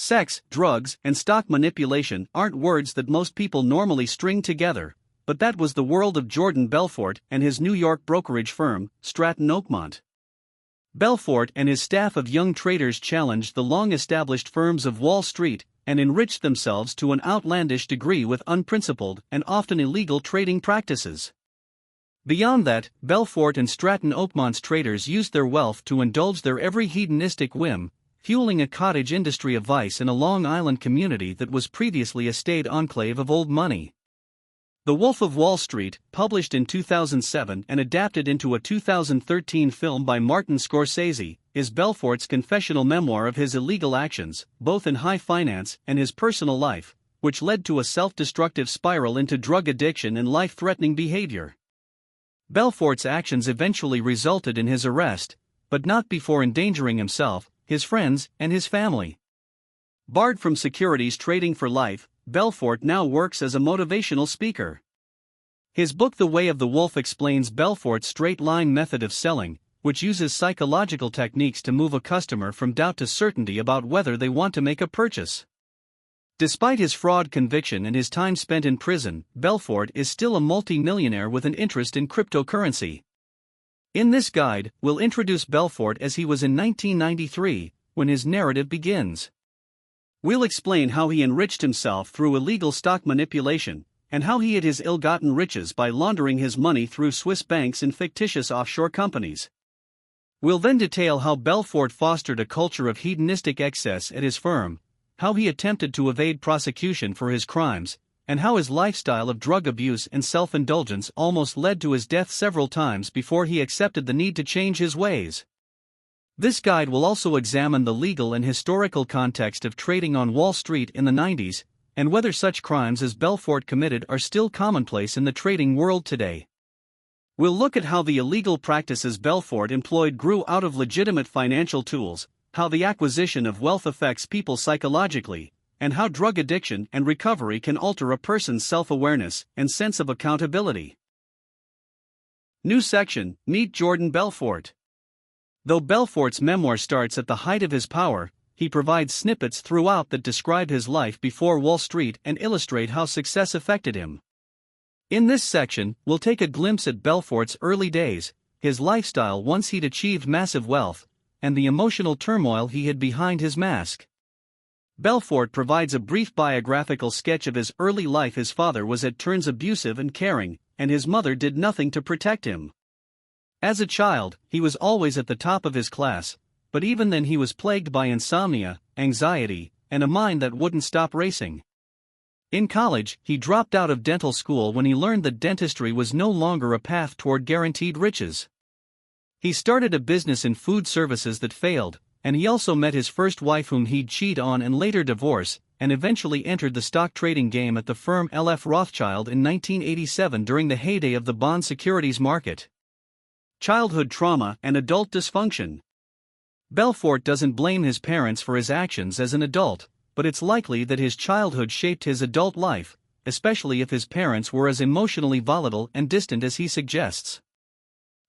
Sex, drugs, and stock manipulation aren't words that most people normally string together, but that was the world of Jordan Belfort and his New York brokerage firm, Stratton Oakmont. Belfort and his staff of young traders challenged the long-established firms of Wall Street and enriched themselves to an outlandish degree with unprincipled and often illegal trading practices. Beyond that, Belfort and Stratton Oakmont's traders used their wealth to indulge their every hedonistic whim, fueling a cottage industry of vice in a Long Island community that was previously a staid enclave of old money. The Wolf of Wall Street, published in 2007 and adapted into a 2013 film by Martin Scorsese, is Belfort's confessional memoir of his illegal actions, both in high finance and his personal life, which led to a self-destructive spiral into drug addiction and life-threatening behavior. Belfort's actions eventually resulted in his arrest, but not before endangering himself, his friends, and his family. Barred from securities trading for life, Belfort now works as a motivational speaker. His book The Way of the Wolf explains Belfort's straight-line method of selling, which uses psychological techniques to move a customer from doubt to certainty about whether they want to make a purchase. Despite his fraud conviction and his time spent in prison, Belfort is still a multi-millionaire with an interest in cryptocurrency. In this guide, we'll introduce Belfort as he was in 1993, when his narrative begins. We'll explain how he enriched himself through illegal stock manipulation, and how he hid his ill-gotten riches by laundering his money through Swiss banks and fictitious offshore companies. We'll then detail how Belfort fostered a culture of hedonistic excess at his firm, how he attempted to evade prosecution for his crimes, and how his lifestyle of drug abuse and self-indulgence almost led to his death several times before he accepted the need to change his ways. This guide will also examine the legal and historical context of trading on Wall Street in the 90s, and whether such crimes as Belfort committed are still commonplace in the trading world today. We'll look at how the illegal practices Belfort employed grew out of legitimate financial tools, how the acquisition of wealth affects people psychologically, and how drug addiction and recovery can alter a person's self-awareness and sense of accountability. New section, Meet Jordan Belfort. Though Belfort's memoir starts at the height of his power, he provides snippets throughout that describe his life before Wall Street and illustrate how success affected him. In this section, we'll take a glimpse at Belfort's early days, his lifestyle once he'd achieved massive wealth, and the emotional turmoil he hid behind his mask. Belfort provides a brief biographical sketch of his early life. His father was at turns abusive and caring, and his mother did nothing to protect him. As a child, he was always at the top of his class, but even then he was plagued by insomnia, anxiety, and a mind that wouldn't stop racing. In college, he dropped out of dental school when he learned that dentistry was no longer a path toward guaranteed riches. He started a business in food services that failed, and he also met his first wife whom he'd cheat on and later divorce, and eventually entered the stock trading game at the firm L.F. Rothschild in 1987 during the heyday of the bond securities market. Childhood trauma and adult dysfunction. Belfort doesn't blame his parents for his actions as an adult, but it's likely that his childhood shaped his adult life, especially if his parents were as emotionally volatile and distant as he suggests.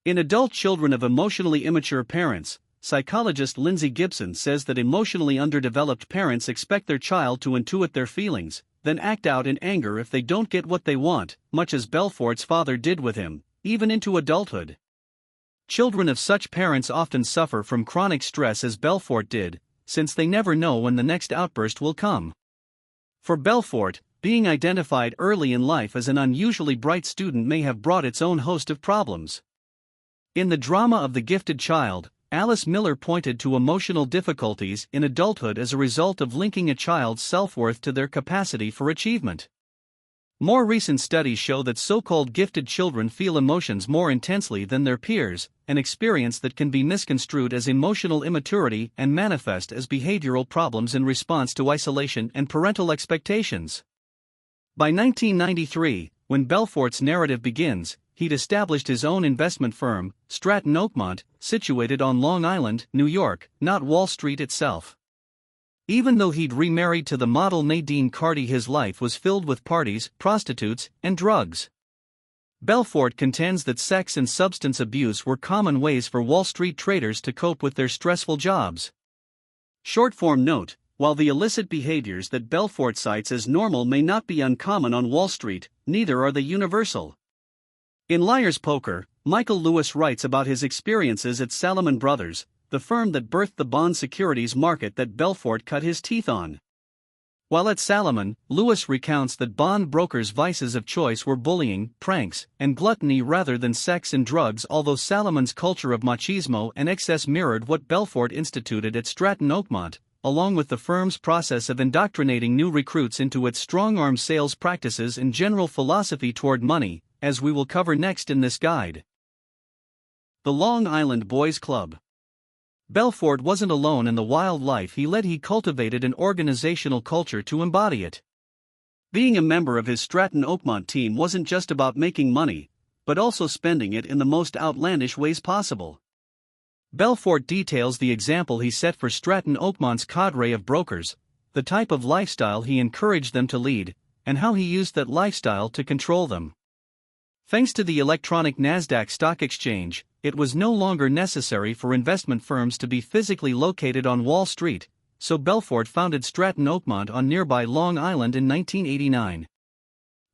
In Adult Children of Emotionally Immature Parents, psychologist Lindsay Gibson says that emotionally underdeveloped parents expect their child to intuit their feelings, then act out in anger if they don't get what they want, much as Belfort's father did with him, even into adulthood. Children of such parents often suffer from chronic stress as Belfort did, since they never know when the next outburst will come. For Belfort, being identified early in life as an unusually bright student may have brought its own host of problems. In The Drama of the Gifted Child, Alice Miller pointed to emotional difficulties in adulthood as a result of linking a child's self-worth to their capacity for achievement. More recent studies show that so-called gifted children feel emotions more intensely than their peers, an experience that can be misconstrued as emotional immaturity and manifest as behavioral problems in response to isolation and parental expectations. By 1993, when Belfort's narrative begins, he'd established his own investment firm, Stratton Oakmont, situated on Long Island, New York, not Wall Street itself. Even though he'd remarried to the model Nadine Carty, his life was filled with parties, prostitutes, and drugs. Belfort contends that sex and substance abuse were common ways for Wall Street traders to cope with their stressful jobs. Short-form note: While the illicit behaviors that Belfort cites as normal may not be uncommon on Wall Street, neither are they universal. In Liar's Poker, Michael Lewis writes about his experiences at Salomon Brothers, the firm that birthed the bond securities market that Belfort cut his teeth on. While at Salomon, Lewis recounts that bond brokers' vices of choice were bullying, pranks, and gluttony rather than sex and drugs, although Salomon's culture of machismo and excess mirrored what Belfort instituted at Stratton Oakmont, along with the firm's process of indoctrinating new recruits into its strong-arm sales practices and general philosophy toward money, as we will cover next in this guide. The Long Island Boys Club. Belfort wasn't alone in the wild life he led. He cultivated an organizational culture to embody it. Being a member of his Stratton Oakmont team wasn't just about making money, but also spending it in the most outlandish ways possible. Belfort details the example he set for Stratton Oakmont's cadre of brokers, the type of lifestyle he encouraged them to lead, and how he used that lifestyle to control them. Thanks to the electronic NASDAQ stock exchange, it was no longer necessary for investment firms to be physically located on Wall Street, so Belfort founded Stratton Oakmont on nearby Long Island in 1989.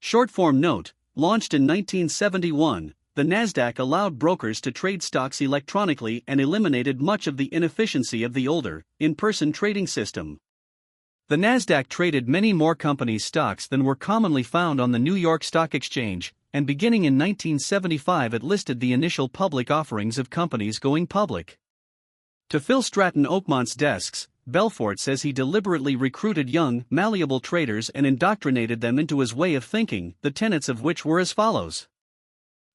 Short-form note, launched in 1971, the NASDAQ allowed brokers to trade stocks electronically and eliminated much of the inefficiency of the older, in-person trading system. The NASDAQ traded many more companies' stocks than were commonly found on the New York Stock Exchange, and beginning in 1975 it listed the initial public offerings of companies going public. To fill Stratton Oakmont's desks, Belfort says he deliberately recruited young, malleable traders and indoctrinated them into his way of thinking, the tenets of which were as follows.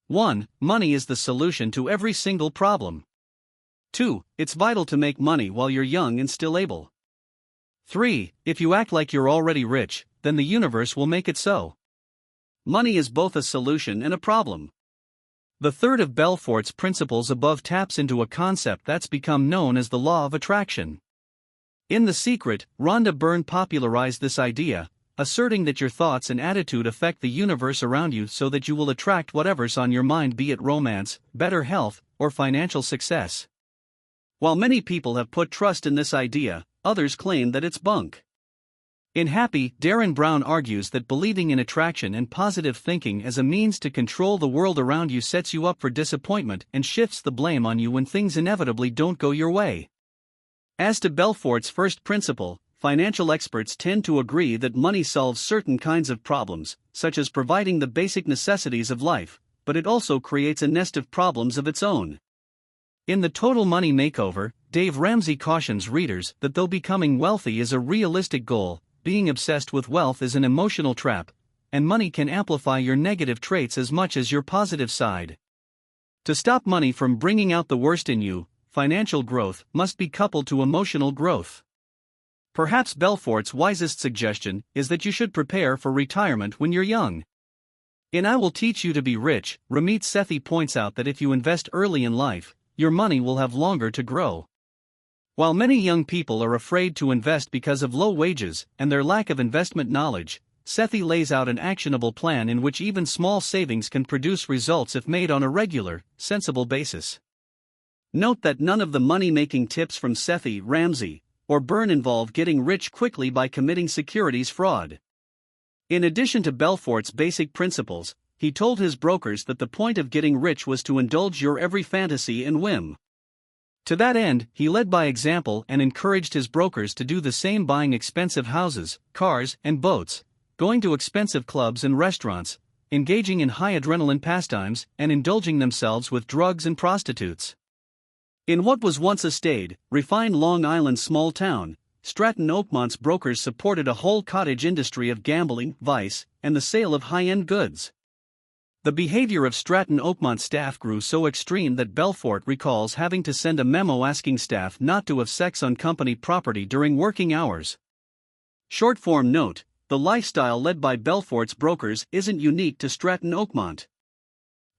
1. Money is the solution to every single problem. 2. It's vital to make money while you're young and still able. 3. If you act like you're already rich, then the universe will make it so. Money is both a solution and a problem. The third of Belfort's principles above taps into a concept that's become known as the law of attraction. In The Secret, Rhonda Byrne popularized this idea, asserting that your thoughts and attitude affect the universe around you so that you will attract whatever's on your mind, be it romance, better health, or financial success. While many people have put trust in this idea, others claim that it's bunk. In Happy, Darren Brown argues that believing in attraction and positive thinking as a means to control the world around you sets you up for disappointment and shifts the blame on you when things inevitably don't go your way. As to Belfort's first principle, financial experts tend to agree that money solves certain kinds of problems, such as providing the basic necessities of life, but it also creates a nest of problems of its own. In The Total Money Makeover, Dave Ramsey cautions readers that though becoming wealthy is a realistic goal, being obsessed with wealth is an emotional trap, and money can amplify your negative traits as much as your positive side. To stop money from bringing out the worst in you, financial growth must be coupled to emotional growth. Perhaps Belfort's wisest suggestion is that you should prepare for retirement when you're young. In I Will Teach You to Be Rich, Ramit Sethi points out that if you invest early in life, your money will have longer to grow. While many young people are afraid to invest because of low wages and their lack of investment knowledge, Sethi lays out an actionable plan in which even small savings can produce results if made on a regular, sensible basis. Note that none of the money-making tips from Sethi, Ramsey, or Byrne involve getting rich quickly by committing securities fraud. In addition to Belfort's basic principles, he told his brokers that the point of getting rich was to indulge your every fantasy and whim. To that end, he led by example and encouraged his brokers to do the same, buying expensive houses, cars, and boats, going to expensive clubs and restaurants, engaging in high adrenaline pastimes, and indulging themselves with drugs and prostitutes. In what was once a staid, refined Long Island small town, Stratton Oakmont's brokers supported a whole cottage industry of gambling, vice, and the sale of high-end goods. The behavior of Stratton Oakmont staff grew so extreme that Belfort recalls having to send a memo asking staff not to have sex on company property during working hours. Short-form note, the lifestyle led by Belfort's brokers isn't unique to Stratton Oakmont.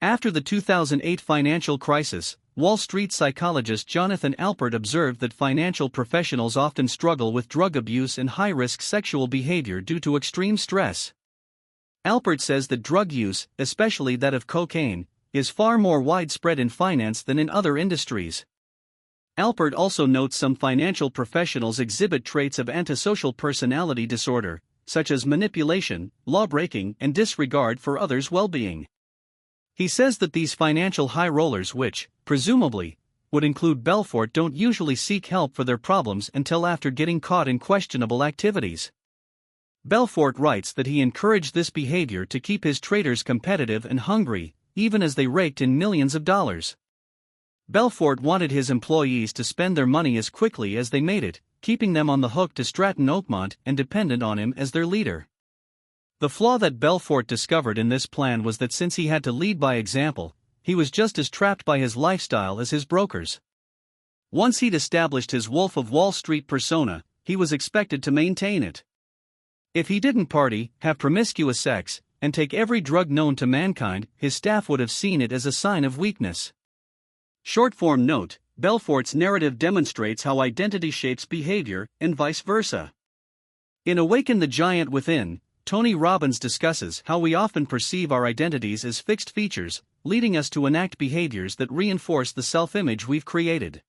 After the 2008 financial crisis, Wall Street psychologist Jonathan Alpert observed that financial professionals often struggle with drug abuse and high-risk sexual behavior due to extreme stress. Alpert says that drug use, especially that of cocaine, is far more widespread in finance than in other industries. Alpert also notes some financial professionals exhibit traits of antisocial personality disorder, such as manipulation, law-breaking, and disregard for others' well-being. He says that these financial high rollers, which, presumably, would include Belfort, don't usually seek help for their problems until after getting caught in questionable activities. Belfort writes that he encouraged this behavior to keep his traders competitive and hungry, even as they raked in millions of dollars. Belfort wanted his employees to spend their money as quickly as they made it, keeping them on the hook to Stratton Oakmont and dependent on him as their leader. The flaw that Belfort discovered in this plan was that since he had to lead by example, he was just as trapped by his lifestyle as his brokers. Once he'd established his Wolf of Wall Street persona, he was expected to maintain it. If he didn't party, have promiscuous sex, and take every drug known to mankind, his staff would have seen it as a sign of weakness. Short-form note: Belfort's narrative demonstrates how identity shapes behavior, and vice versa. In Awaken the Giant Within, Tony Robbins discusses how we often perceive our identities as fixed features, leading us to enact behaviors that reinforce the self-image we've created.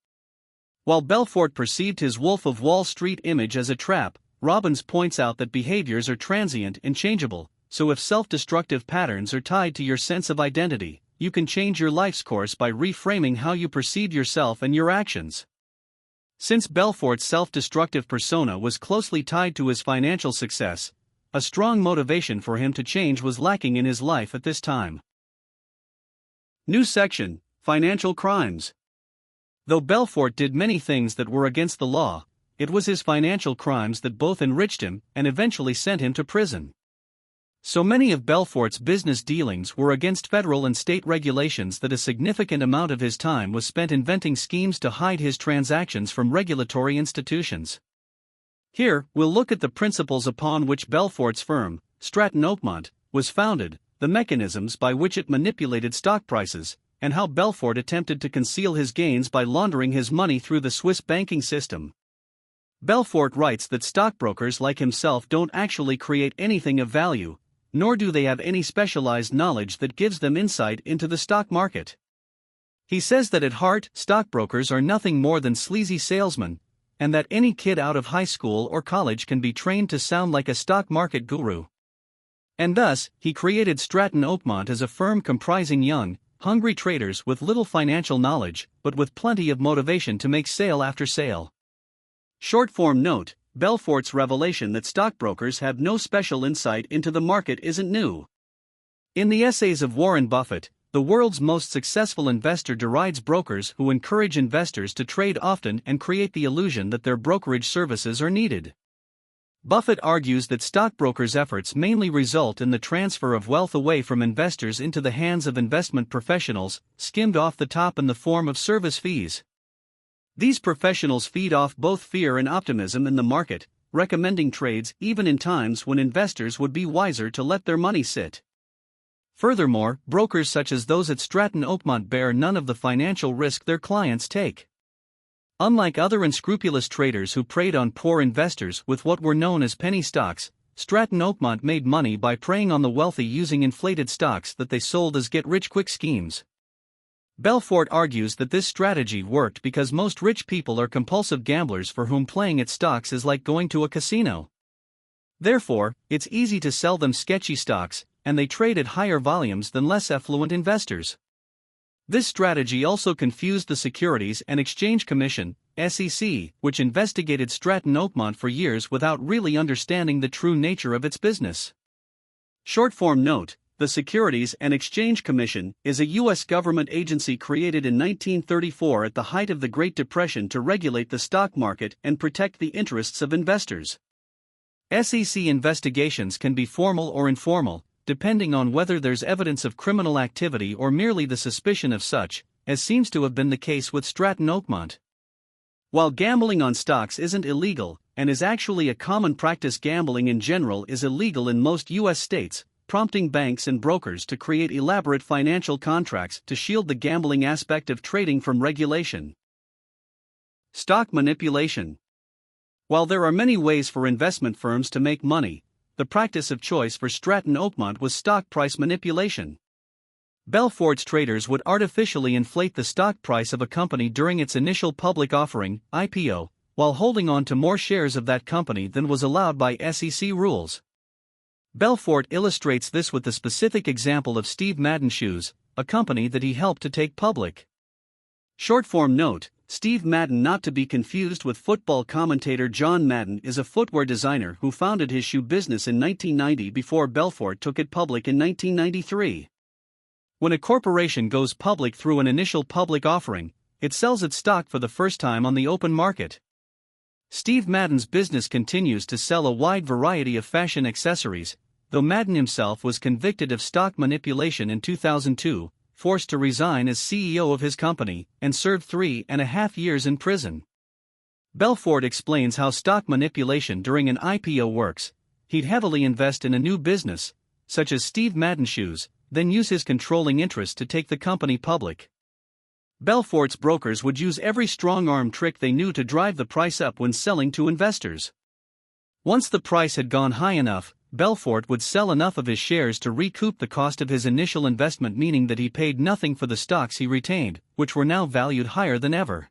While Belfort perceived his Wolf of Wall Street image as a trap, Robbins points out that behaviors are transient and changeable, so if self-destructive patterns are tied to your sense of identity, you can change your life's course by reframing how you perceive yourself and your actions. Since Belfort's self-destructive persona was closely tied to his financial success, a strong motivation for him to change was lacking in his life at this time. New section: Financial Crimes. Though Belfort did many things that were against the law, it was his financial crimes that both enriched him and eventually sent him to prison. So many of Belfort's business dealings were against federal and state regulations that a significant amount of his time was spent inventing schemes to hide his transactions from regulatory institutions. Here, we'll look at the principles upon which Belfort's firm, Stratton Oakmont, was founded, the mechanisms by which it manipulated stock prices, and how Belfort attempted to conceal his gains by laundering his money through the Swiss banking system. Belfort writes that stockbrokers like himself don't actually create anything of value, nor do they have any specialized knowledge that gives them insight into the stock market. He says that at heart, stockbrokers are nothing more than sleazy salesmen, and that any kid out of high school or college can be trained to sound like a stock market guru. And thus, he created Stratton Oakmont as a firm comprising young, hungry traders with little financial knowledge, but with plenty of motivation to make sale after sale. Short-form note: Belfort's revelation that stockbrokers have no special insight into the market isn't new. In the essays of Warren Buffett, the world's most successful investor derides brokers who encourage investors to trade often and create the illusion that their brokerage services are needed. Buffett argues that stockbrokers' efforts mainly result in the transfer of wealth away from investors into the hands of investment professionals, skimmed off the top in the form of service fees. These professionals feed off both fear and optimism in the market, recommending trades even in times when investors would be wiser to let their money sit. Furthermore, brokers such as those at Stratton Oakmont bear none of the financial risk their clients take. Unlike other unscrupulous traders who preyed on poor investors with what were known as penny stocks, Stratton Oakmont made money by preying on the wealthy using inflated stocks that they sold as get-rich-quick schemes. Belfort argues that this strategy worked because most rich people are compulsive gamblers for whom playing at stocks is like going to a casino. Therefore, it's easy to sell them sketchy stocks, and they trade at higher volumes than less affluent investors. This strategy also confused the Securities and Exchange Commission, SEC, which investigated Stratton Oakmont for years without really understanding the true nature of its business. Short-form note: the Securities and Exchange Commission is a U.S. government agency created in 1934 at the height of the Great Depression to regulate the stock market and protect the interests of investors. SEC investigations can be formal or informal, depending on whether there's evidence of criminal activity or merely the suspicion of such, as seems to have been the case with Stratton Oakmont. While gambling on stocks isn't illegal, and is actually a common practice, gambling in general is illegal in most U.S. states, prompting banks and brokers to create elaborate financial contracts to shield the gambling aspect of trading from regulation. Stock manipulation. While there are many ways for investment firms to make money, the practice of choice for Stratton Oakmont was stock price manipulation. Belfort's traders would artificially inflate the stock price of a company during its initial public offering, IPO, while holding on to more shares of that company than was allowed by SEC rules. Belfort illustrates this with the specific example of Steve Madden Shoes, a company that he helped to take public. Short-form note: Steve Madden, not to be confused with football commentator John Madden, is a footwear designer who founded his shoe business in 1990 before Belfort took it public in 1993. When a corporation goes public through an initial public offering, it sells its stock for the first time on the open market. Steve Madden's business continues to sell a wide variety of fashion accessories, though Madden himself was convicted of stock manipulation in 2002, forced to resign as CEO of his company, and served 3.5 years in prison. Belfort explains how stock manipulation during an IPO works. He'd heavily invest in a new business, such as Steve Madden Shoes, then use his controlling interest to take the company public. Belfort's brokers would use every strong-arm trick they knew to drive the price up when selling to investors. Once the price had gone high enough, Belfort would sell enough of his shares to recoup the cost of his initial investment, meaning that he paid nothing for the stocks he retained, which were now valued higher than ever.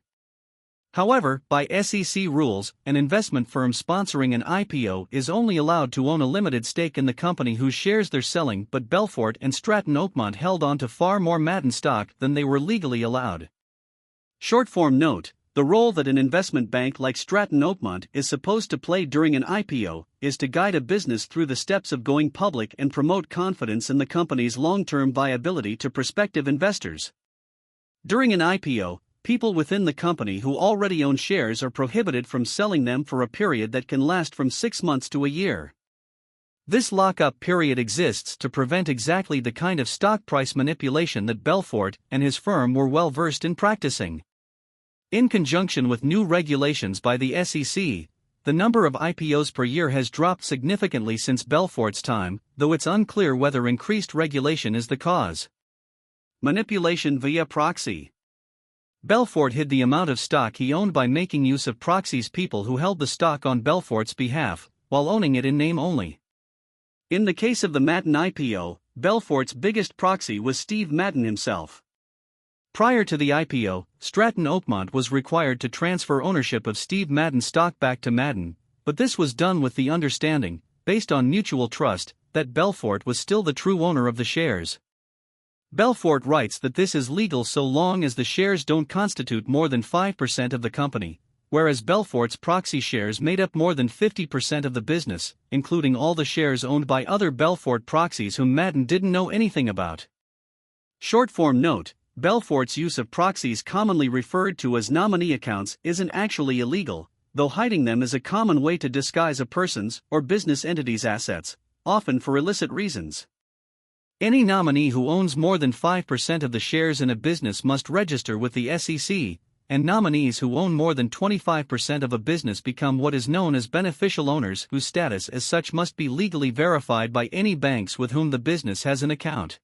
However, by SEC rules, an investment firm sponsoring an IPO is only allowed to own a limited stake in the company whose shares they're selling, but Belfort and Stratton Oakmont held on to far more Madden stock than they were legally allowed. Short-form note: the role that an investment bank like Stratton Oakmont is supposed to play during an IPO is to guide a business through the steps of going public and promote confidence in the company's long-term viability to prospective investors. During an IPO, people within the company who already own shares are prohibited from selling them for a period that can last from 6 months to a year. This lock-up period exists to prevent exactly the kind of stock price manipulation that Belfort and his firm were well versed in practicing. In conjunction with new regulations by the SEC, the number of IPOs per year has dropped significantly since Belfort's time, though it's unclear whether increased regulation is the cause. Manipulation via proxy. Belfort hid the amount of stock he owned by making use of proxies, people who held the stock on Belfort's behalf, while owning it in name only. In the case of the Madden IPO, Belfort's biggest proxy was Steve Madden himself. Prior to the IPO, Stratton Oakmont was required to transfer ownership of Steve Madden's stock back to Madden, but this was done with the understanding, based on mutual trust, that Belfort was still the true owner of the shares. Belfort writes that this is legal so long as the shares don't constitute more than 5% of the company, whereas Belfort's proxy shares made up more than 50% of the business, including all the shares owned by other Belfort proxies whom Madden didn't know anything about. Short-form note: Belfort's use of proxies, commonly referred to as nominee accounts, isn't actually illegal, though hiding them is a common way to disguise a person's or business entity's assets, often for illicit reasons. Any nominee who owns more than 5% of the shares in a business must register with the SEC, and nominees who own more than 25% of a business become what is known as beneficial owners, whose status as such must be legally verified by any banks with whom the business has an account.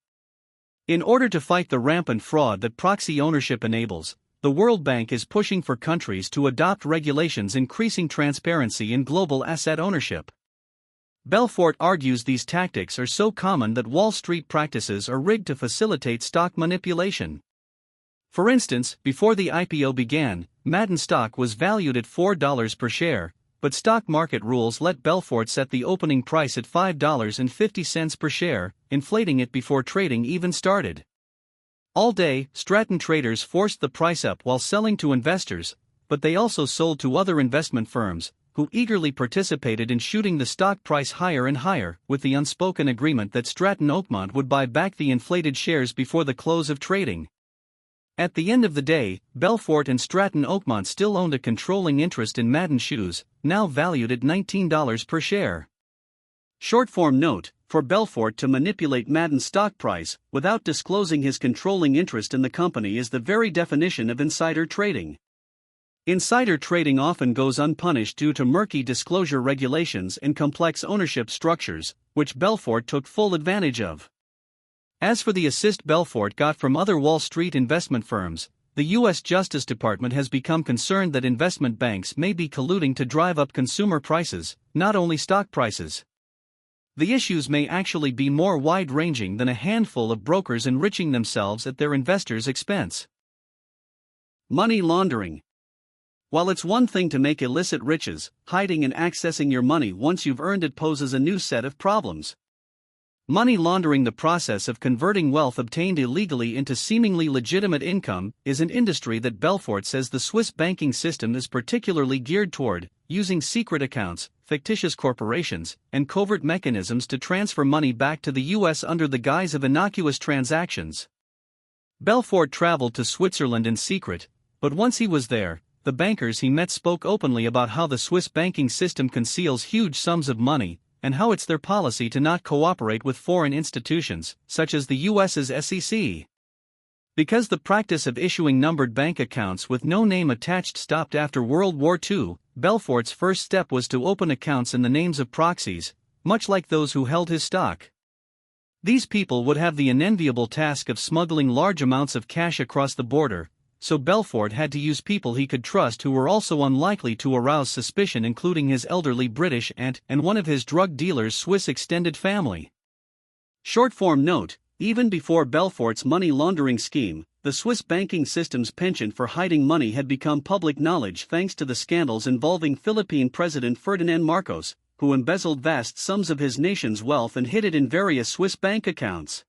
In order to fight the rampant fraud that proxy ownership enables, the World Bank is pushing for countries to adopt regulations increasing transparency in global asset ownership. Belfort argues these tactics are so common that Wall Street practices are rigged to facilitate stock manipulation. For instance, before the IPO began, Madden stock was valued at $4 per share, but stock market rules let Belfort set the opening price at $5.50 per share, inflating it before trading even started. All day, Stratton traders forced the price up while selling to investors, but they also sold to other investment firms, who eagerly participated in shooting the stock price higher and higher, with the unspoken agreement that Stratton Oakmont would buy back the inflated shares before the close of trading. At the end of the day, Belfort and Stratton Oakmont still owned a controlling interest in Madden Shoes, now valued at $19 per share. Short-form note: for Belfort to manipulate Madden's stock price without disclosing his controlling interest in the company is the very definition of insider trading. Insider trading often goes unpunished due to murky disclosure regulations and complex ownership structures, which Belfort took full advantage of. As for the assist Belfort got from other Wall Street investment firms, the U.S. Justice Department has become concerned that investment banks may be colluding to drive up consumer prices, not only stock prices. The issues may actually be more wide-ranging than a handful of brokers enriching themselves at their investors' expense. Money laundering. While it's one thing to make illicit riches, hiding and accessing your money once you've earned it poses a new set of problems. Money laundering, the process of converting wealth obtained illegally into seemingly legitimate income, is an industry that Belfort says the Swiss banking system is particularly geared toward, using secret accounts, fictitious corporations, and covert mechanisms to transfer money back to the US under the guise of innocuous transactions. Belfort traveled to Switzerland in secret, but once he was there, the bankers he met spoke openly about how the Swiss banking system conceals huge sums of money, and how it's their policy to not cooperate with foreign institutions, such as the US's SEC. Because the practice of issuing numbered bank accounts with no name attached stopped after World War II, Belfort's first step was to open accounts in the names of proxies, much like those who held his stock. These people would have the unenviable task of smuggling large amounts of cash across the border, so Belfort had to use people he could trust who were also unlikely to arouse suspicion, including his elderly British aunt and one of his drug dealer's Swiss extended family. Short-form note: even before Belfort's money laundering scheme, the Swiss banking system's penchant for hiding money had become public knowledge thanks to the scandals involving Philippine President Ferdinand Marcos, who embezzled vast sums of his nation's wealth and hid it in various Swiss bank accounts.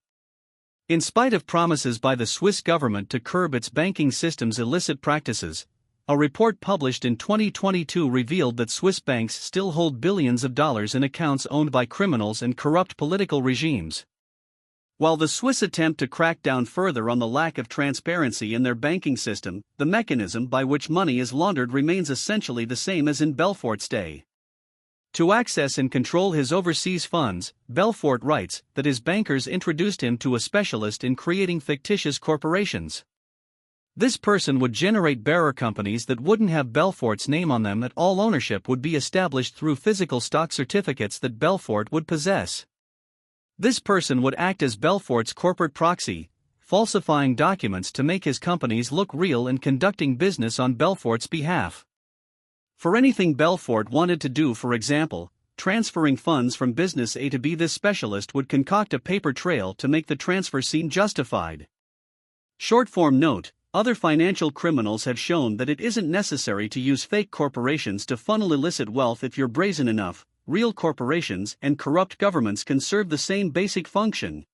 In spite of promises by the Swiss government to curb its banking system's illicit practices, a report published in 2022 revealed that Swiss banks still hold billions of dollars in accounts owned by criminals and corrupt political regimes. While the Swiss attempt to crack down further on the lack of transparency in their banking system, the mechanism by which money is laundered remains essentially the same as in Belfort's day. To access and control his overseas funds, Belfort writes that his bankers introduced him to a specialist in creating fictitious corporations. This person would generate bearer companies that wouldn't have Belfort's name on them at all. Ownership would be established through physical stock certificates that Belfort would possess. This person would act as Belfort's corporate proxy, falsifying documents to make his companies look real and conducting business on Belfort's behalf. For anything Belfort wanted to do, for example, transferring funds from business A to B, this specialist would concoct a paper trail to make the transfer seem justified. Short-form note: other financial criminals have shown that it isn't necessary to use fake corporations to funnel illicit wealth if you're brazen enough. Real corporations and corrupt governments can serve the same basic function.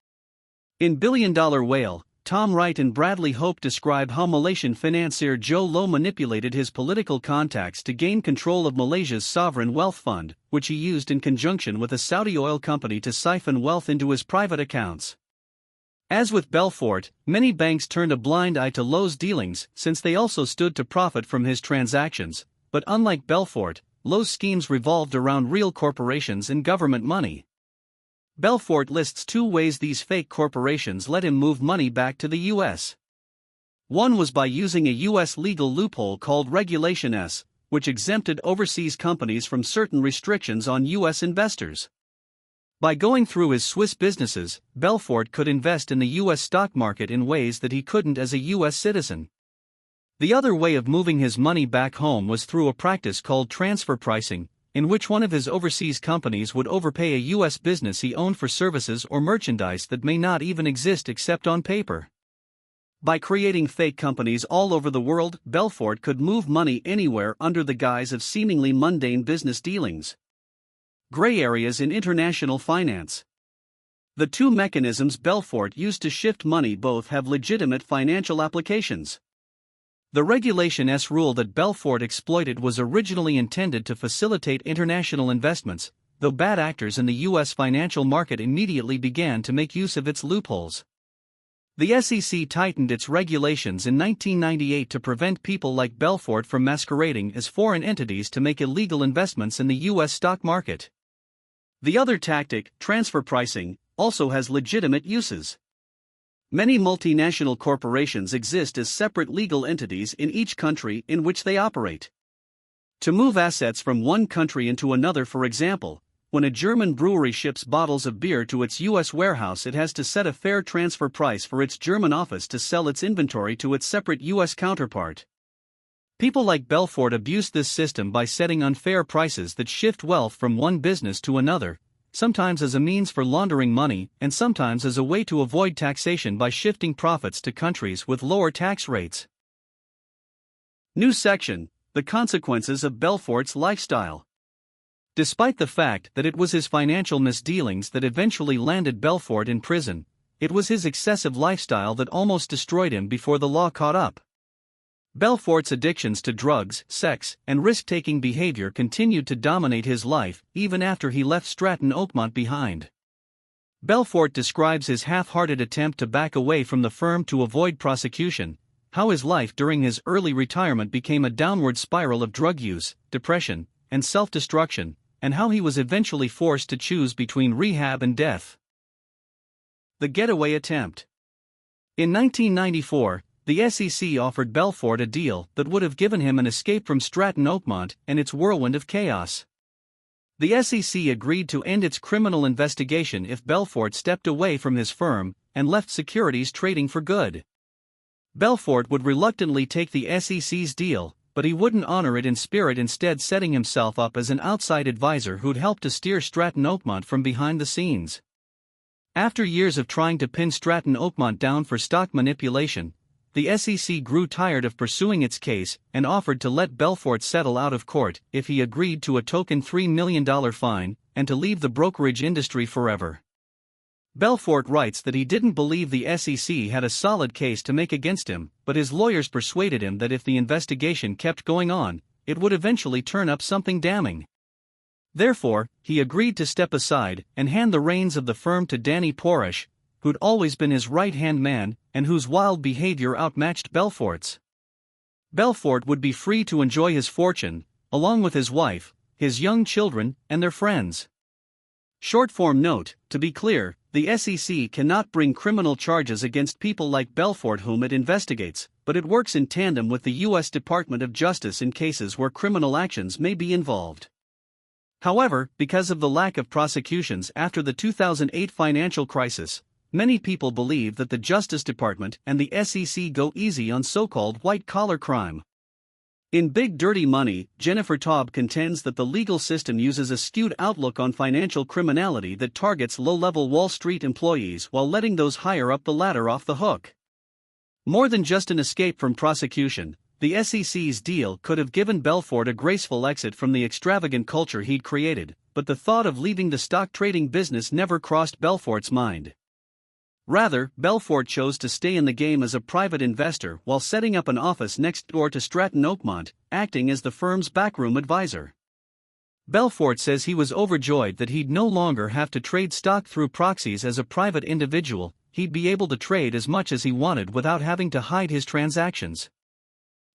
In Billion Dollar Whale, Tom Wright and Bradley Hope describe how Malaysian financier Joe Low manipulated his political contacts to gain control of Malaysia's sovereign wealth fund, which he used in conjunction with a Saudi oil company to siphon wealth into his private accounts. As with Belfort, many banks turned a blind eye to Low's dealings since they also stood to profit from his transactions, but unlike Belfort, Low's schemes revolved around real corporations and government money. Belfort lists two ways these fake corporations let him move money back to the US. One was by using a US legal loophole called Regulation S, which exempted overseas companies from certain restrictions on US investors. By going through his Swiss businesses, Belfort could invest in the US stock market in ways that he couldn't as a US citizen. The other way of moving his money back home was through a practice called transfer pricing, in which one of his overseas companies would overpay a US business he owned for services or merchandise that may not even exist except on paper. By creating fake companies all over the world, Belfort could move money anywhere under the guise of seemingly mundane business dealings. Gray areas in international finance. The two mechanisms Belfort used to shift money both have legitimate financial applications. The Regulation S rule that Belfort exploited was originally intended to facilitate international investments, though bad actors in the US financial market immediately began to make use of its loopholes. The SEC tightened its regulations in 1998 to prevent people like Belfort from masquerading as foreign entities to make illegal investments in the US stock market. The other tactic, transfer pricing, also has legitimate uses. Many multinational corporations exist as separate legal entities in each country in which they operate. To move assets from one country into another, for example, when a German brewery ships bottles of beer to its US warehouse, it has to set a fair transfer price for its German office to sell its inventory to its separate US counterpart. People like Belfort abused this system by setting unfair prices that shift wealth from one business to another, sometimes as a means for laundering money and sometimes as a way to avoid taxation by shifting profits to countries with lower tax rates. New section: The consequences of Belfort's lifestyle. Despite the fact that it was his financial misdealings that eventually landed Belfort in prison, it was his excessive lifestyle that almost destroyed him before the law caught up. Belfort's addictions to drugs, sex, and risk-taking behavior continued to dominate his life even after he left Stratton Oakmont behind. Belfort describes his half-hearted attempt to back away from the firm to avoid prosecution, how his life during his early retirement became a downward spiral of drug use, depression, and self-destruction, and how he was eventually forced to choose between rehab and death. The getaway attempt. In 1994, the SEC offered Belfort a deal that would have given him an escape from Stratton Oakmont and its whirlwind of chaos. The SEC agreed to end its criminal investigation if Belfort stepped away from his firm and left securities trading for good. Belfort would reluctantly take the SEC's deal, but he wouldn't honor it in spirit, instead setting himself up as an outside advisor who'd help to steer Stratton Oakmont from behind the scenes. After years of trying to pin Stratton Oakmont down for stock manipulation, the SEC grew tired of pursuing its case and offered to let Belfort settle out of court if he agreed to a token $3 million fine and to leave the brokerage industry forever. Belfort writes that he didn't believe the SEC had a solid case to make against him, but his lawyers persuaded him that if the investigation kept going on, it would eventually turn up something damning. Therefore, he agreed to step aside and hand the reins of the firm to Danny Porish, who'd always been his right-hand man and whose wild behavior outmatched Belfort's. Belfort would be free to enjoy his fortune, along with his wife, his young children, and their friends. Short-form note: to be clear, the SEC cannot bring criminal charges against people like Belfort whom it investigates, but it works in tandem with the U.S. Department of Justice in cases where criminal actions may be involved. However, because of the lack of prosecutions after the 2008 financial crisis, many people believe that the Justice Department and the SEC go easy on so-called white-collar crime. In Big Dirty Money, Jennifer Taub contends that the legal system uses a skewed outlook on financial criminality that targets low-level Wall Street employees while letting those higher up the ladder off the hook. More than just an escape from prosecution, the SEC's deal could have given Belfort a graceful exit from the extravagant culture he'd created, but the thought of leaving the stock trading business never crossed Belfort's mind. Rather, Belfort chose to stay in the game as a private investor while setting up an office next door to Stratton Oakmont, acting as the firm's backroom advisor. Belfort says he was overjoyed that he'd no longer have to trade stock through proxies as a private individual. He'd be able to trade as much as he wanted without having to hide his transactions.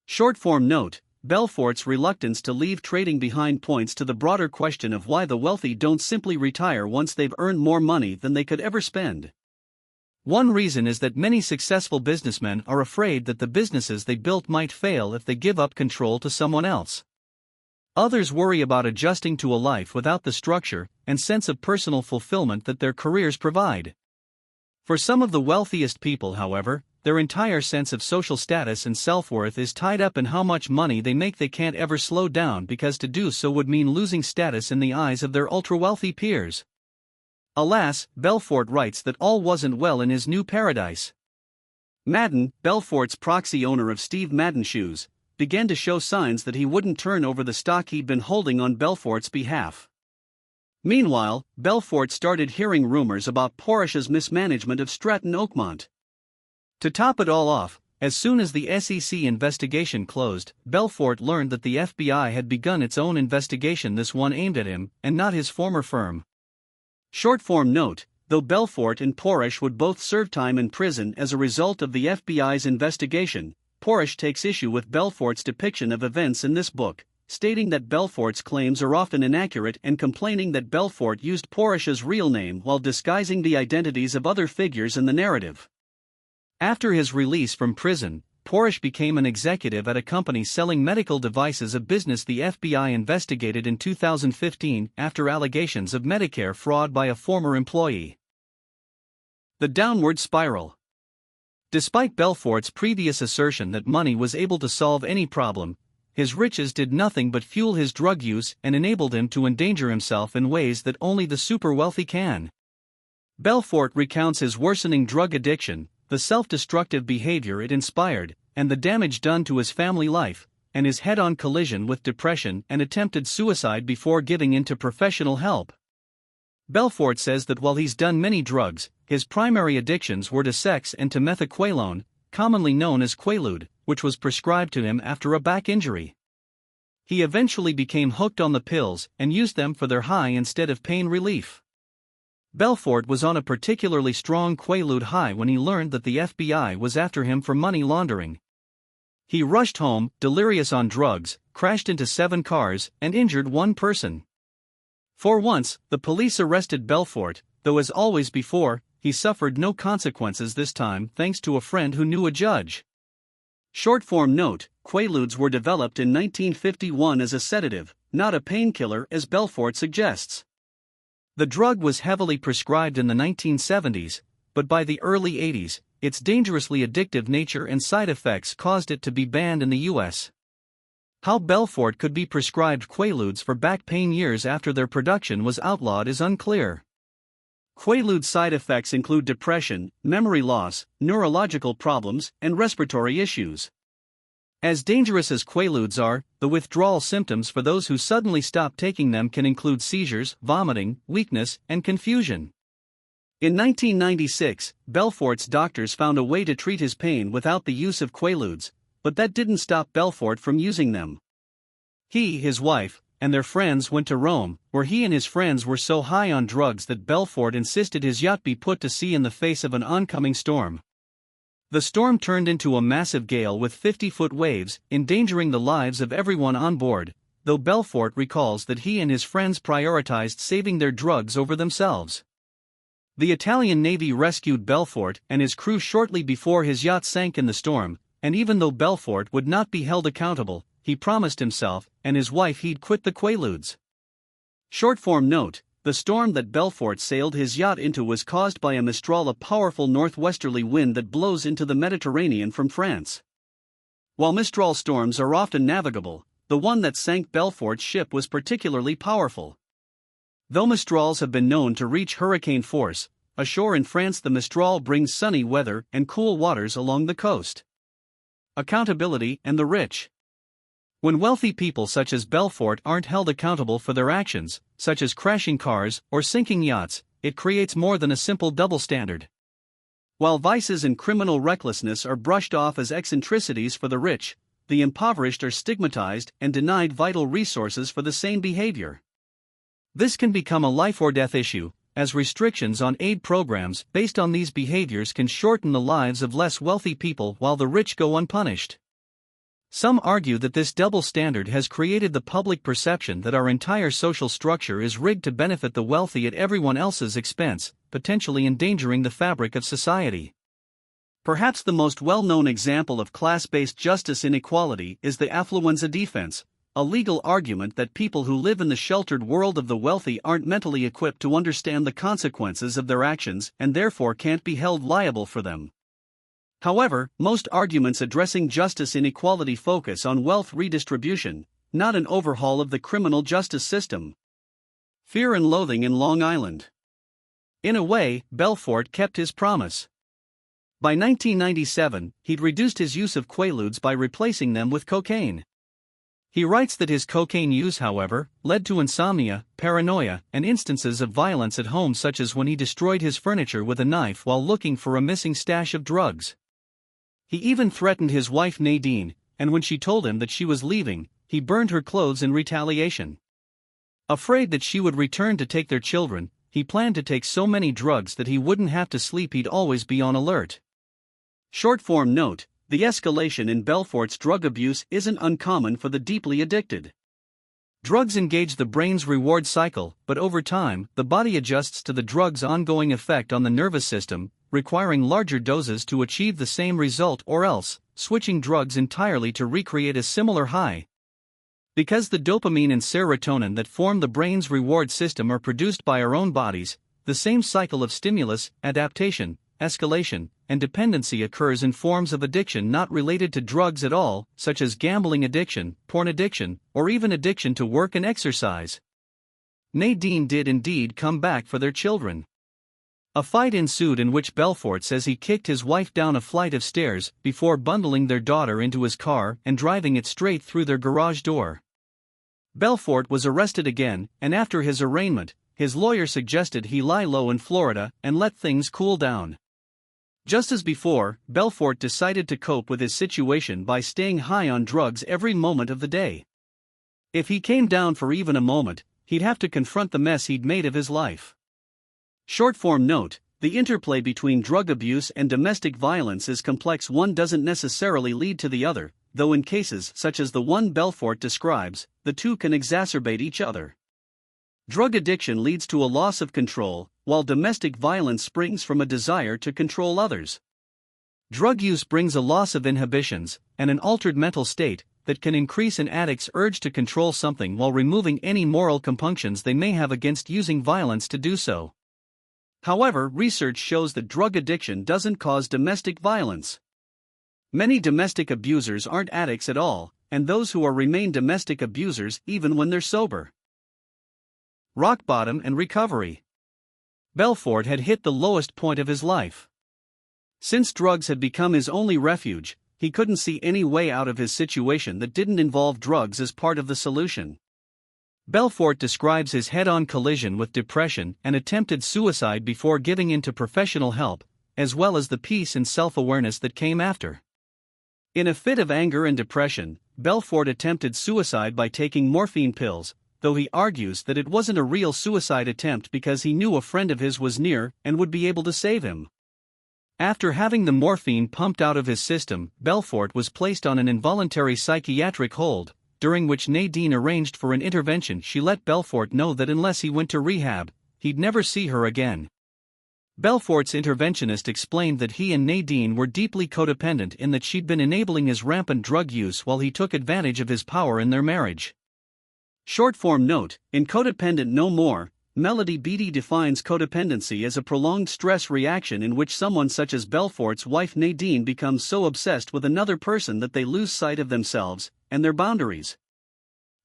Short-form note: Belfort's reluctance to leave trading behind points to the broader question of why the wealthy don't simply retire once they've earned more money than they could ever spend. One reason is that many successful businessmen are afraid that the businesses they built might fail if they give up control to someone else. Others worry about adjusting to a life without the structure and sense of personal fulfillment that their careers provide. For some of the wealthiest people, however, their entire sense of social status and self-worth is tied up in how much money they make. They can't ever slow down because to do so would mean losing status in the eyes of their ultra-wealthy peers. Alas, Belfort writes that all wasn't well in his new paradise. Madden, Belfort's proxy owner of Steve Madden Shoes, began to show signs that he wouldn't turn over the stock he'd been holding on Belfort's behalf. Meanwhile, Belfort started hearing rumors about Porish's mismanagement of Stratton Oakmont. To top it all off, as soon as the SEC investigation closed, Belfort learned that the FBI had begun its own investigation, this one aimed at him, and not his former firm. Short-form note: though Belfort and Porish would both serve time in prison as a result of the FBI's investigation, Porish takes issue with Belfort's depiction of events in this book, stating that Belfort's claims are often inaccurate and complaining that Belfort used Porish's real name while disguising the identities of other figures in the narrative. After his release from prison, Porish became an executive at a company selling medical devices, a business the FBI investigated in 2015 after allegations of Medicare fraud by a former employee. The downward spiral. Despite Belfort's previous assertion that money was able to solve any problem, his riches did nothing but fuel his drug use and enabled him to endanger himself in ways that only the super wealthy can. Belfort recounts his worsening drug addiction, the self-destructive behavior it inspired, and the damage done to his family life, and his head-on collision with depression and attempted suicide before giving in to professional help. Belfort says that while he's done many drugs, his primary addictions were to sex and to methaqualone, commonly known as Quaalude, which was prescribed to him after a back injury. He eventually became hooked on the pills and used them for their high instead of pain relief. Belfort was on a particularly strong Quaalude high when he learned that the FBI was after him for money laundering. He rushed home, delirious on drugs, crashed into 7 cars, and injured 1 person. For once, the police arrested Belfort, though as always before, he suffered no consequences this time thanks to a friend who knew a judge. Short-form note: Quaaludes were developed in 1951 as a sedative, not a painkiller as Belfort suggests. The drug was heavily prescribed in the 1970s, but by the early 80s, its dangerously addictive nature and side effects caused it to be banned in the US. How Belfort could be prescribed Quaaludes for back pain years after their production was outlawed is unclear. Quaalude side effects include depression, memory loss, neurological problems, and respiratory issues. As dangerous as Quaaludes are, the withdrawal symptoms for those who suddenly stop taking them can include seizures, vomiting, weakness, and confusion. In 1996, Belfort's doctors found a way to treat his pain without the use of Quaaludes, but that didn't stop Belfort from using them. He, his wife, and their friends went to Rome, where he and his friends were so high on drugs that Belfort insisted his yacht be put to sea in the face of an oncoming storm. The storm turned into a massive gale with 50-foot waves, endangering the lives of everyone on board, though Belfort recalls that he and his friends prioritized saving their drugs over themselves. The Italian Navy rescued Belfort and his crew shortly before his yacht sank in the storm, and even though Belfort would not be held accountable, he promised himself and his wife he'd quit the Quaaludes. Short-form note: the storm that Belfort sailed his yacht into was caused by a mistral, a powerful northwesterly wind that blows into the Mediterranean from France. While mistral storms are often navigable, the one that sank Belfort's ship was particularly powerful. Though mistrals have been known to reach hurricane force, ashore in France the mistral brings sunny weather and cool waters along the coast. Accountability and the rich. When wealthy people such as Belfort aren't held accountable for their actions, such as crashing cars or sinking yachts, it creates more than a simple double standard. While vices and criminal recklessness are brushed off as eccentricities for the rich, the impoverished are stigmatized and denied vital resources for the same behavior. This can become a life-or-death issue, as restrictions on aid programs based on these behaviors can shorten the lives of less wealthy people while the rich go unpunished. Some argue that this double standard has created the public perception that our entire social structure is rigged to benefit the wealthy at everyone else's expense, potentially endangering the fabric of society. Perhaps the most well-known example of class-based justice inequality is the affluenza defense, a legal argument that people who live in the sheltered world of the wealthy aren't mentally equipped to understand the consequences of their actions and therefore can't be held liable for them. However, most arguments addressing justice inequality focus on wealth redistribution, not an overhaul of the criminal justice system. Fear and Loathing in Long Island. In a way, Belfort kept his promise. By 1997, he'd reduced his use of Quaaludes by replacing them with cocaine. He writes that his cocaine use, however, led to insomnia, paranoia, and instances of violence at home, such as when he destroyed his furniture with a knife while looking for a missing stash of drugs. He even threatened his wife Nadine, and when she told him that she was leaving, he burned her clothes in retaliation. Afraid that she would return to take their children, he planned to take so many drugs that he wouldn't have to sleep, he'd always be on alert. Short-form note: the escalation in Belfort's drug abuse isn't uncommon for the deeply addicted. Drugs engage the brain's reward cycle, but over time, the body adjusts to the drug's ongoing effect on the nervous system, requiring larger doses to achieve the same result, or else switching drugs entirely to recreate a similar high. Because the dopamine and serotonin that form the brain's reward system are produced by our own bodies, the same cycle of stimulus, adaptation, escalation, and dependency occurs in forms of addiction not related to drugs at all, such as gambling addiction, porn addiction, or even addiction to work and exercise. Nadine did indeed come back for their children. A fight ensued in which Belfort says he kicked his wife down a flight of stairs before bundling their daughter into his car and driving it straight through their garage door. Belfort was arrested again, and after his arraignment, his lawyer suggested he lie low in Florida and let things cool down. Just as before, Belfort decided to cope with his situation by staying high on drugs every moment of the day. If he came down for even a moment, he'd have to confront the mess he'd made of his life. Short-form note: the interplay between drug abuse and domestic violence is complex. One doesn't necessarily lead to the other, though in cases such as the one Belfort describes, the two can exacerbate each other. Drug addiction leads to a loss of control, while domestic violence springs from a desire to control others. Drug use brings a loss of inhibitions and an altered mental state that can increase an addict's urge to control something while removing any moral compunctions they may have against using violence to do so. However, research shows that drug addiction doesn't cause domestic violence. Many domestic abusers aren't addicts at all, and those who are remain domestic abusers even when they're sober. Rock bottom and recovery. Belfort had hit the lowest point of his life. Since drugs had become his only refuge, he couldn't see any way out of his situation that didn't involve drugs as part of the solution. Belfort describes his head-on collision with depression and attempted suicide before giving in to professional help, as well as the peace and self-awareness that came after. In a fit of anger and depression, Belfort attempted suicide by taking morphine pills, though he argues that it wasn't a real suicide attempt because he knew a friend of his was near and would be able to save him. After having the morphine pumped out of his system, Belfort was placed on an involuntary psychiatric hold, during which Nadine arranged for an intervention. She let Belfort know that unless he went to rehab, he'd never see her again. Belfort's interventionist explained that he and Nadine were deeply codependent in that she'd been enabling his rampant drug use while he took advantage of his power in their marriage. Short-form note: in Codependent No More, Melody Beattie defines codependency as a prolonged stress reaction in which someone such as Belfort's wife Nadine becomes so obsessed with another person that they lose sight of themselves and their boundaries.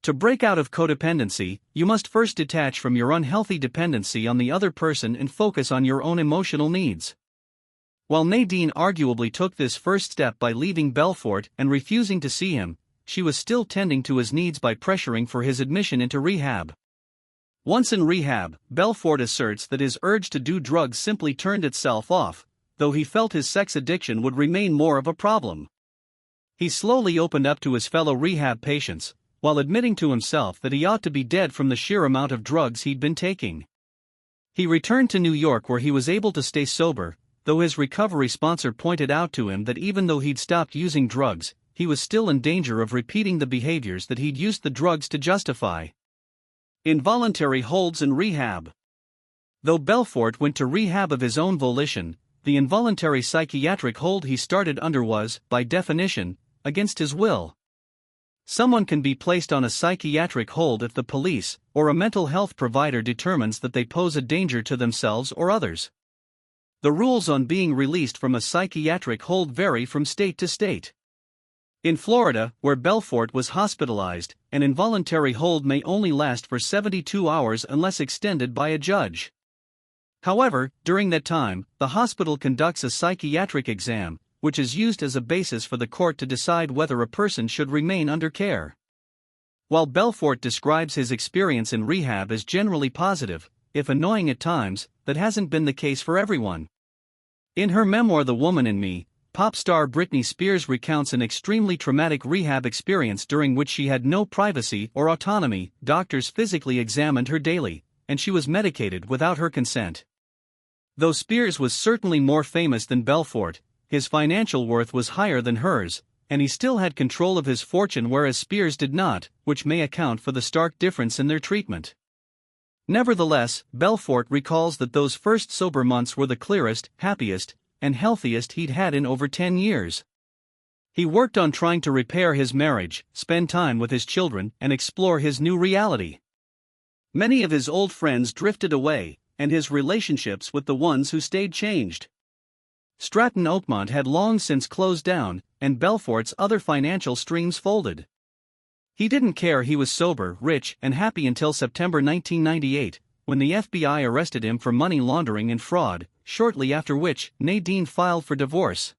To break out of codependency, you must first detach from your unhealthy dependency on the other person and focus on your own emotional needs. While Nadine arguably took this first step by leaving Belfort and refusing to see him, she was still tending to his needs by pressuring for his admission into rehab. Once in rehab, Belfort asserts that his urge to do drugs simply turned itself off, though he felt his sex addiction would remain more of a problem. He slowly opened up to his fellow rehab patients, while admitting to himself that he ought to be dead from the sheer amount of drugs he'd been taking. He returned to New York where he was able to stay sober, though his recovery sponsor pointed out to him that even though he'd stopped using drugs, he was still in danger of repeating the behaviors that he'd used the drugs to justify. Involuntary holds in rehab. Though Belfort went to rehab of his own volition, the involuntary psychiatric hold he started under was, by definition, against his will. Someone can be placed on a psychiatric hold if the police or a mental health provider determines that they pose a danger to themselves or others. The rules on being released from a psychiatric hold vary from state to state. In Florida, where Belfort was hospitalized, an involuntary hold may only last for 72 hours unless extended by a judge. However, during that time, the hospital conducts a psychiatric exam, which is used as a basis for the court to decide whether a person should remain under care. While Belfort describes his experience in rehab as generally positive, if annoying at times, that hasn't been the case for everyone. In her memoir The Woman in Me, pop star Britney Spears recounts an extremely traumatic rehab experience during which she had no privacy or autonomy. Doctors physically examined her daily, and she was medicated without her consent. Though Spears was certainly more famous than Belfort, his financial worth was higher than hers, and he still had control of his fortune whereas Spears did not, which may account for the stark difference in their treatment. Nevertheless, Belfort recalls that those first sober months were the clearest, happiest, and healthiest he'd had in over 10 years. He worked on trying to repair his marriage, spend time with his children, and explore his new reality. Many of his old friends drifted away, and his relationships with the ones who stayed changed. Stratton Oakmont had long since closed down, and Belfort's other financial streams folded. He didn't care. He was sober, rich, and happy until September 1998, when the FBI arrested him for money laundering and fraud, shortly after which Nadine filed for divorce.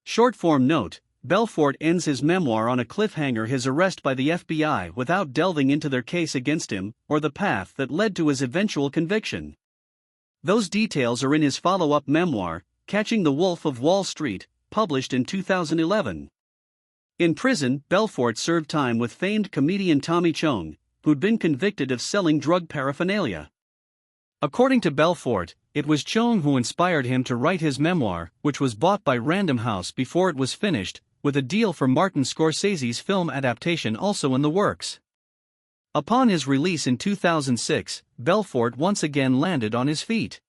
Short-form note: Belfort ends his memoir on a cliffhanger: his arrest by the FBI, without delving into their case against him, or the path that led to his eventual conviction. Those details are in his follow-up memoir, Catching the Wolf of Wall Street, published in 2011. In prison, Belfort served time with famed comedian Tommy Chong, who'd been convicted of selling drug paraphernalia. According to Belfort, it was Chong who inspired him to write his memoir, which was bought by Random House before it was finished, with a deal for Martin Scorsese's film adaptation also in the works. Upon his release in 2006, Belfort once again landed on his feet.